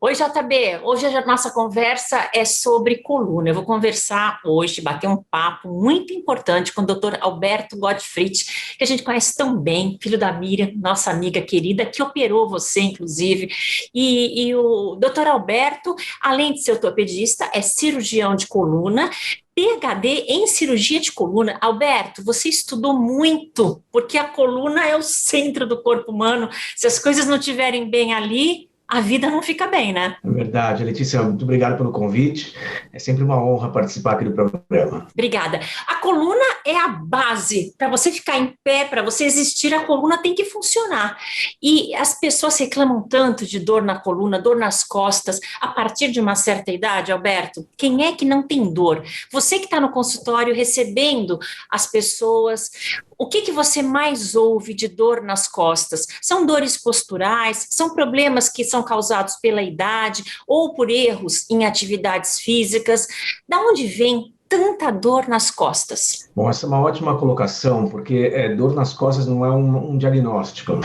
Oi, JB. Hoje a nossa conversa é sobre coluna. Eu vou conversar hoje, bater um papo muito importante com o Dr. Alberto Gottfried, que a gente conhece tão bem, filho da Miriam, nossa amiga querida, que operou você, inclusive. E o Dr. Alberto, além de ser ortopedista, é cirurgião de coluna, PhD em cirurgia de coluna. Alberto, você estudou muito, porque a coluna é o centro do corpo humano. Se as coisas não estiverem bem ali, a vida não fica bem, né? É verdade, Letícia, muito obrigado pelo convite. É sempre uma honra participar aqui do programa. Obrigada. A coluna é a base. Para você ficar em pé, para você existir, a coluna tem que funcionar. E as pessoas reclamam tanto de dor na coluna, dor nas costas, a partir de uma certa idade, Alberto. Quem é que não tem dor? Você que está no consultório recebendo as pessoas, o que você mais ouve de dor nas costas? São dores posturais? São problemas que são causados pela idade ou por erros em atividades físicas? Da onde vem tanta dor nas costas? Bom, essa é uma ótima colocação, porque dor nas costas não é um diagnóstico,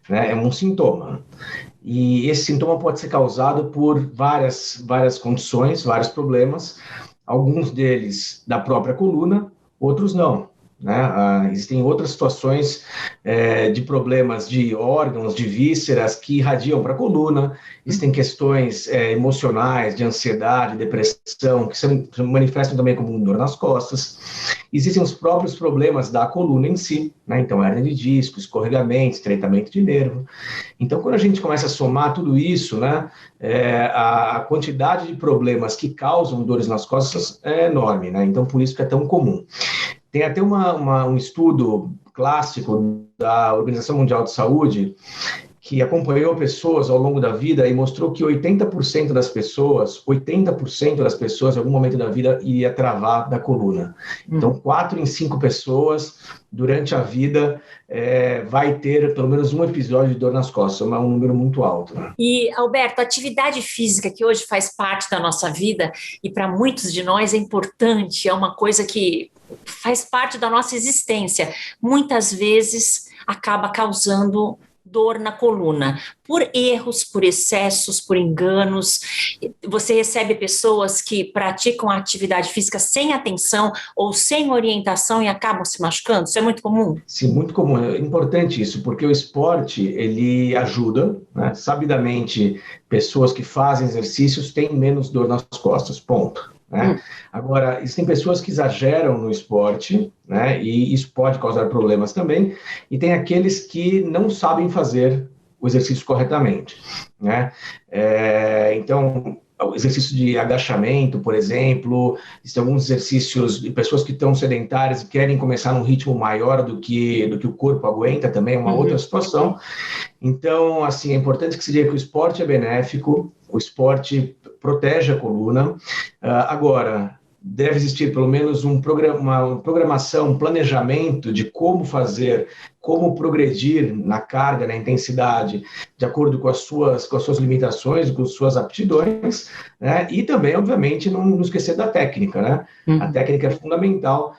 né? É um sintoma. E esse sintoma pode ser causado por várias condições, vários problemas, alguns deles da própria coluna, outros não. Né? Existem outras situações de problemas de órgãos, de vísceras que irradiam para a coluna, existem questões emocionais, de ansiedade, depressão, que se manifestam também como dor nas costas. Existem os próprios problemas da coluna em si, né? Então, hernia de disco, escorregamento, estreitamento de nervo. Então, quando a gente começa a somar tudo isso, né, a quantidade de problemas que causam dores nas costas é enorme, né? Então, por isso que é tão comum. Tem até um estudo clássico da Organização Mundial de Saúde que acompanhou pessoas ao longo da vida e mostrou que 80% das pessoas, em algum momento da vida, iria travar da coluna. Então, 4 em 5 pessoas, durante a vida, vai ter pelo menos um episódio de dor nas costas, é um número muito alto. Né? E, Alberto, a atividade física que hoje faz parte da nossa vida e para muitos de nós é importante, é uma coisa que faz parte da nossa existência. Muitas vezes acaba causando dor na coluna, por erros, por excessos, por enganos. Você recebe pessoas que praticam a atividade física sem atenção ou sem orientação e acabam se machucando? Isso é muito comum? Sim, muito comum. É importante isso, porque o esporte, ele ajuda, né? Sabidamente, pessoas que fazem exercícios têm menos dor nas costas, ponto. Né? Agora, existem pessoas que exageram no esporte, né? E isso pode causar problemas também, e tem aqueles que não sabem fazer o exercício corretamente. Né? Então, o exercício de agachamento, por exemplo, existem alguns exercícios de pessoas que estão sedentárias e querem começar num ritmo maior do que o corpo aguenta, também é uma outra situação. Então, assim, é importante que se diga que o esporte é benéfico, o esporte protege a coluna. Agora, deve existir pelo menos uma programação, um planejamento de como fazer, como progredir na carga, na intensidade, de acordo com as suas limitações, com as suas aptidões, né? E também, obviamente, não esquecer da técnica, né? A técnica é fundamental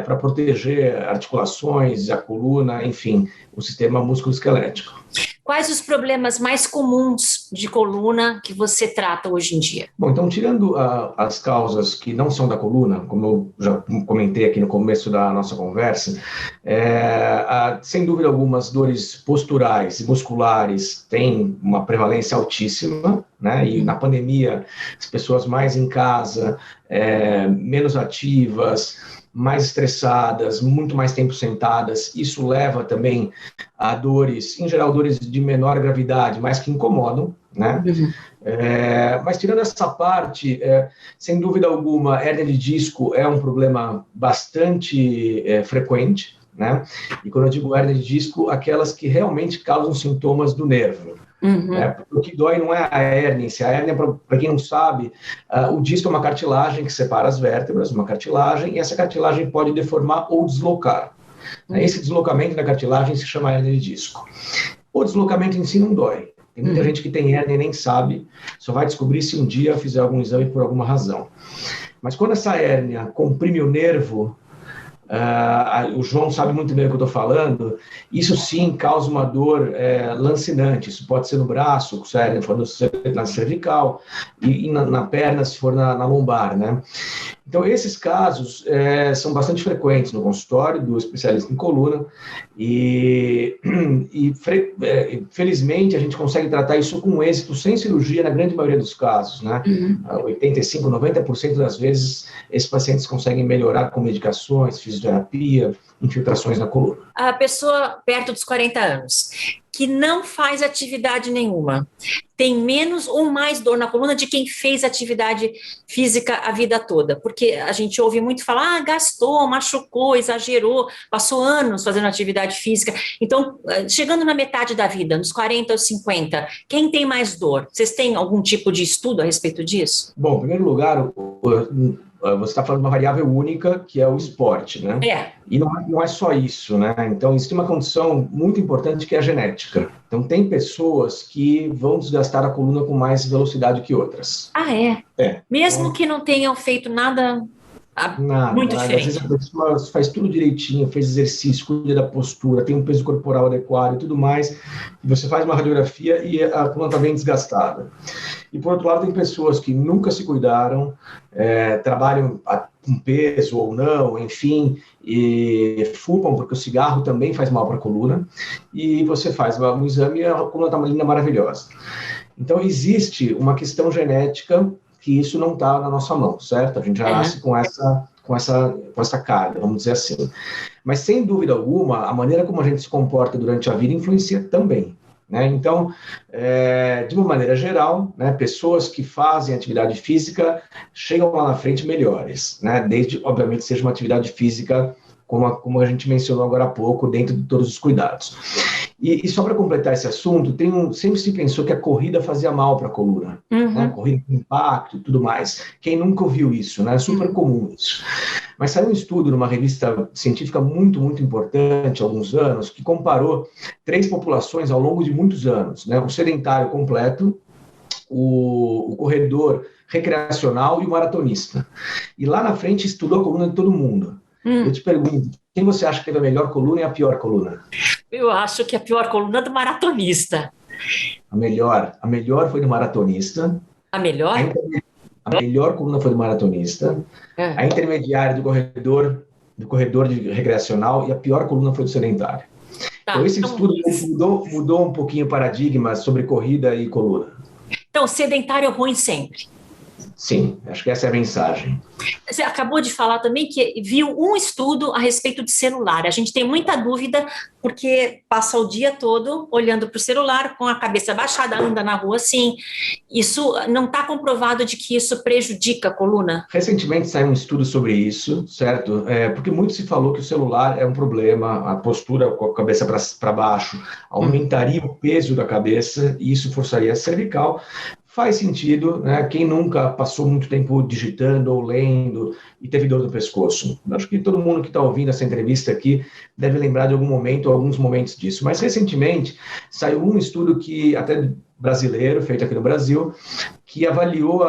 para proteger articulações, a coluna, enfim, o sistema músculo-esquelético. Quais os problemas mais comuns de coluna que você trata hoje em dia? Bom, então, tirando as causas que não são da coluna, como eu já comentei aqui no começo da nossa conversa, sem dúvida algumas dores posturais e musculares têm uma prevalência altíssima, né? E na pandemia, as pessoas mais em casa, menos ativas, mais estressadas, muito mais tempo sentadas, isso leva também a dores, em geral dores de menor gravidade, mas que incomodam, né? Mas tirando essa parte, sem dúvida alguma, hernia de disco é um problema bastante frequente, né? E quando eu digo hernia de disco, aquelas que realmente causam sintomas do nervo. O que dói não é a hérnia, se a hérnia, para quem não sabe, o disco é uma cartilagem que separa as vértebras, uma cartilagem, e essa cartilagem pode deformar ou deslocar. Esse deslocamento da cartilagem se chama hérnia de disco. O deslocamento em si não dói. Tem muita gente que tem hérnia e nem sabe, só vai descobrir se um dia fizer algum exame por alguma razão. Mas quando essa hérnia comprime o nervo, O João sabe muito bem o que eu estou falando, isso sim causa uma dor lancinante, isso pode ser no braço, se for na cervical, e na perna, se for na lombar, né? Então, esses casos são bastante frequentes no consultório do especialista em coluna e felizmente, a gente consegue tratar isso com êxito, sem cirurgia, na grande maioria dos casos, né? 85%, 90% das vezes, esses pacientes conseguem melhorar com medicações, fisioterapia, infiltrações na coluna. A pessoa perto dos 40 anos, que não faz atividade nenhuma, tem menos ou mais dor na coluna de quem fez atividade física a vida toda, porque a gente ouve muito falar, gastou, machucou, exagerou, passou anos fazendo atividade física. Então, chegando na metade da vida, nos 40 ou 50, quem tem mais dor? Vocês têm algum tipo de estudo a respeito disso? Bom, em primeiro lugar, você está falando de uma variável única, que é o esporte, né? E não é só isso, né? Então, existe uma condição muito importante que é a genética. Então, tem pessoas que vão desgastar a coluna com mais velocidade que outras. Mesmo então, que não tenham feito nada muito diferente. Às vezes a pessoa faz tudo direitinho, fez exercício, cuida da postura, tem um peso corporal adequado e tudo mais, e você faz uma radiografia e a coluna está bem desgastada. E, por outro lado, tem pessoas que nunca se cuidaram, trabalham com peso ou não, enfim, e fumam, porque o cigarro também faz mal para a coluna, e você faz um exame e a coluna está uma linda maravilhosa. Então, existe uma questão genética que isso não está na nossa mão, certo? A gente já nasce com essa carga, vamos dizer assim. Mas, sem dúvida alguma, a maneira como a gente se comporta durante a vida influencia também. Né? Então, de uma maneira geral, né, pessoas que fazem atividade física chegam lá na frente melhores, né? Desde, obviamente, seja uma atividade física, como a gente mencionou agora há pouco, dentro de todos os cuidados. E só para completar esse assunto, sempre se pensou que a corrida fazia mal para a coluna, né? Corrida com impacto e tudo mais. Quem nunca ouviu isso, né? É super comum isso. Mas saiu um estudo numa revista científica muito, muito importante, há alguns anos, que comparou 3 populações ao longo de muitos anos, né? O sedentário completo, o corredor recreacional e o maratonista. E lá na frente estudou a coluna de todo mundo. Eu te pergunto, quem você acha que teve a melhor coluna e a pior coluna? Eu acho que a pior coluna é do maratonista. A melhor foi do maratonista. A melhor? A melhor coluna foi do maratonista. A intermediária do corredor de recreacional, e a pior coluna foi do sedentário. Então, esse estudo mudou um pouquinho o paradigma sobre corrida e coluna. Então, sedentário é ruim sempre. Sim, acho que essa é a mensagem. Você acabou de falar também que viu um estudo a respeito de celular. A gente tem muita dúvida porque passa o dia todo olhando para o celular com a cabeça baixada, anda na rua assim. Isso não está comprovado de que isso prejudica a coluna? Recentemente saiu um estudo sobre isso, certo? Porque muito se falou que o celular é um problema, a postura com a cabeça para baixo aumentaria o peso da cabeça e isso forçaria a cervical. Faz sentido, né? Quem nunca passou muito tempo digitando ou lendo e teve dor no pescoço? Acho que todo mundo que está ouvindo essa entrevista aqui deve lembrar de algum momento ou alguns momentos disso. Mas, recentemente, saiu um estudo que, até brasileiro, feito aqui no Brasil, que avaliou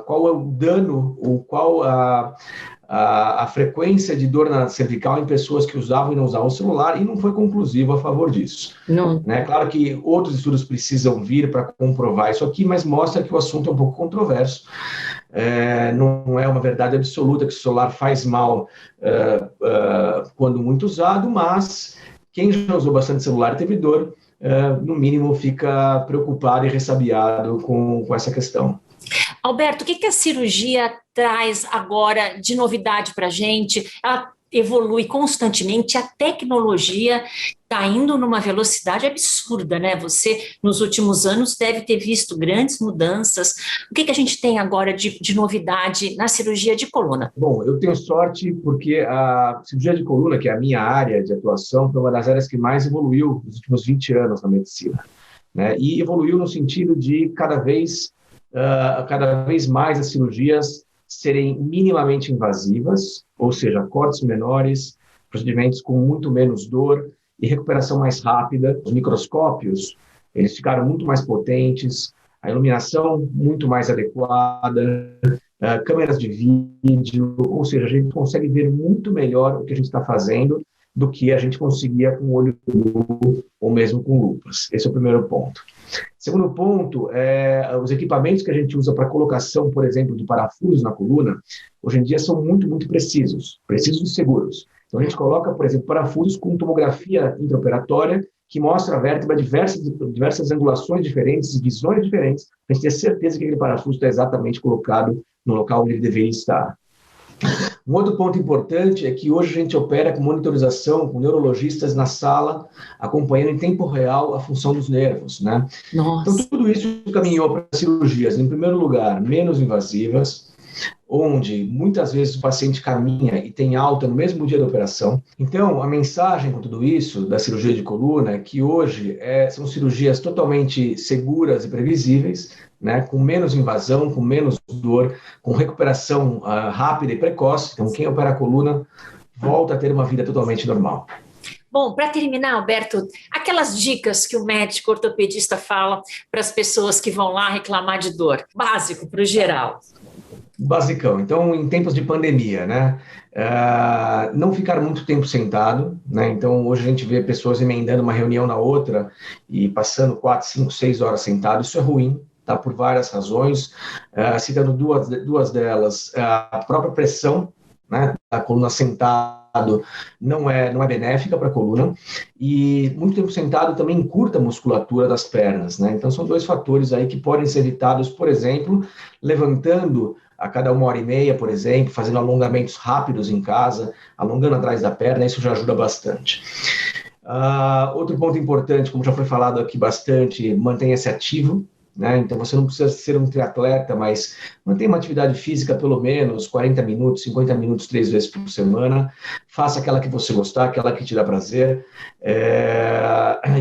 qual é o dano, ou qual a frequência de dor na cervical em pessoas que usavam e não usavam o celular, e não foi conclusivo a favor disso. Não. Né? Claro que outros estudos precisam vir para comprovar isso aqui, mas mostra que o assunto é um pouco controverso. Não é uma verdade absoluta que o celular faz mal quando muito usado, mas quem já usou bastante celular e teve dor, no mínimo fica preocupado e ressabiado com essa questão. Alberto, o que a cirurgia traz agora de novidade para a gente? Ela evolui constantemente, a tecnologia está indo numa velocidade absurda, né? Você, nos últimos anos, deve ter visto grandes mudanças. O que a gente tem agora de novidade na cirurgia de coluna? Bom, eu tenho sorte porque a cirurgia de coluna, que é a minha área de atuação, foi uma das áreas que mais evoluiu nos últimos 20 anos na medicina, né? E evoluiu no sentido de cada vez mais as cirurgias serem minimamente invasivas, ou seja, cortes menores, procedimentos com muito menos dor e recuperação mais rápida. Os microscópios, eles ficaram muito mais potentes, a iluminação muito mais adequada, câmeras de vídeo, ou seja, a gente consegue ver muito melhor o que a gente está fazendo do que a gente conseguia com o olho nu ou mesmo com lupas. Esse é o primeiro ponto. Segundo ponto, os equipamentos que a gente usa para colocação, por exemplo, de parafusos na coluna, hoje em dia são muito, muito precisos e seguros. Então, a gente coloca, por exemplo, parafusos com tomografia intraoperatória, que mostra a vértebra diversas angulações diferentes e visões diferentes, para a gente ter certeza que aquele parafuso está exatamente colocado no local onde ele deveria estar. Um outro ponto importante é que hoje a gente opera com monitorização, com neurologistas na sala, acompanhando em tempo real a função dos nervos, né? Nossa. Então, tudo isso caminhou para cirurgias, em primeiro lugar, menos invasivas, onde muitas vezes o paciente caminha e tem alta no mesmo dia da operação. Então, a mensagem com tudo isso da cirurgia de coluna é que hoje são cirurgias totalmente seguras e previsíveis, né, com menos invasão, com menos dor, com recuperação rápida e precoce. Então, quem opera a coluna volta a ter uma vida totalmente normal. Bom, para terminar, Alberto, aquelas dicas que o médico ortopedista fala para as pessoas que vão lá reclamar de dor, básico para o geral. Basicão. Então, em tempos de pandemia, né? Não ficar muito tempo sentado, né? Então, hoje a gente vê pessoas emendando uma reunião na outra e passando 4, 5, 6 horas sentado. Isso é ruim, tá? Por várias razões. Citando duas delas, a própria pressão, né? A coluna sentado não é benéfica para a coluna, e muito tempo sentado também encurta a musculatura das pernas, né? Então, são dois fatores aí que podem ser evitados, por exemplo, levantando a cada 1h30, por exemplo, fazendo alongamentos rápidos em casa, alongando atrás da perna, isso já ajuda bastante. Outro ponto importante, como já foi falado aqui bastante, mantenha-se ativo, né? Então, você não precisa ser um triatleta, mas mantenha uma atividade física pelo menos 40 minutos, 50 minutos, 3 vezes por semana. Faça aquela que você gostar, aquela que te dá prazer.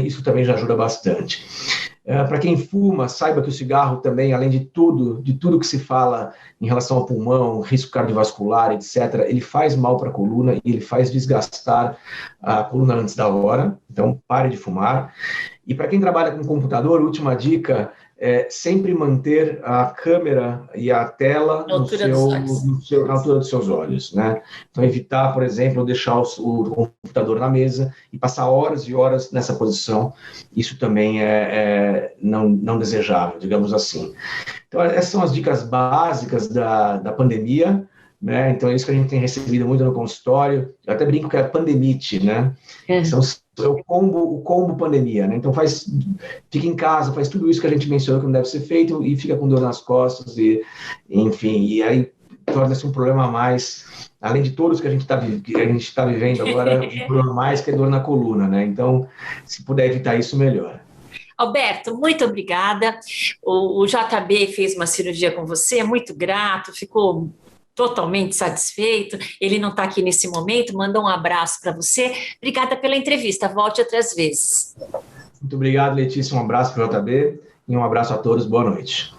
Isso também já ajuda bastante. Para quem fuma, saiba que o cigarro também, além de tudo que se fala em relação ao pulmão, risco cardiovascular, etc., ele faz mal para a coluna e ele faz desgastar a coluna antes da hora. Então, pare de fumar. E para quem trabalha com computador, última dica, sempre manter a câmera e a tela na altura dos seus olhos, né? Então, evitar, por exemplo, deixar o computador na mesa e passar horas e horas nessa posição. Isso também é não desejável, digamos assim. Então, essas são as dicas básicas da pandemia, né? Então, é isso que a gente tem recebido muito no consultório. Eu até brinco que é a pandemite, né? É o combo pandemia, né? Então, fica em casa, faz tudo isso que a gente mencionou que não deve ser feito e fica com dor nas costas, enfim, e aí torna-se um problema a mais, além de todos que a gente está vivendo agora, um problema a mais que é dor na coluna, né? Então, se puder evitar isso, melhor. Alberto, muito obrigada. O JB fez uma cirurgia com você, muito grato, ficou totalmente satisfeito. Ele não está aqui nesse momento, mandou um abraço para você. Obrigada pela entrevista, volte outras vezes. Muito obrigado, Letícia, um abraço para o JB e um abraço a todos, boa noite.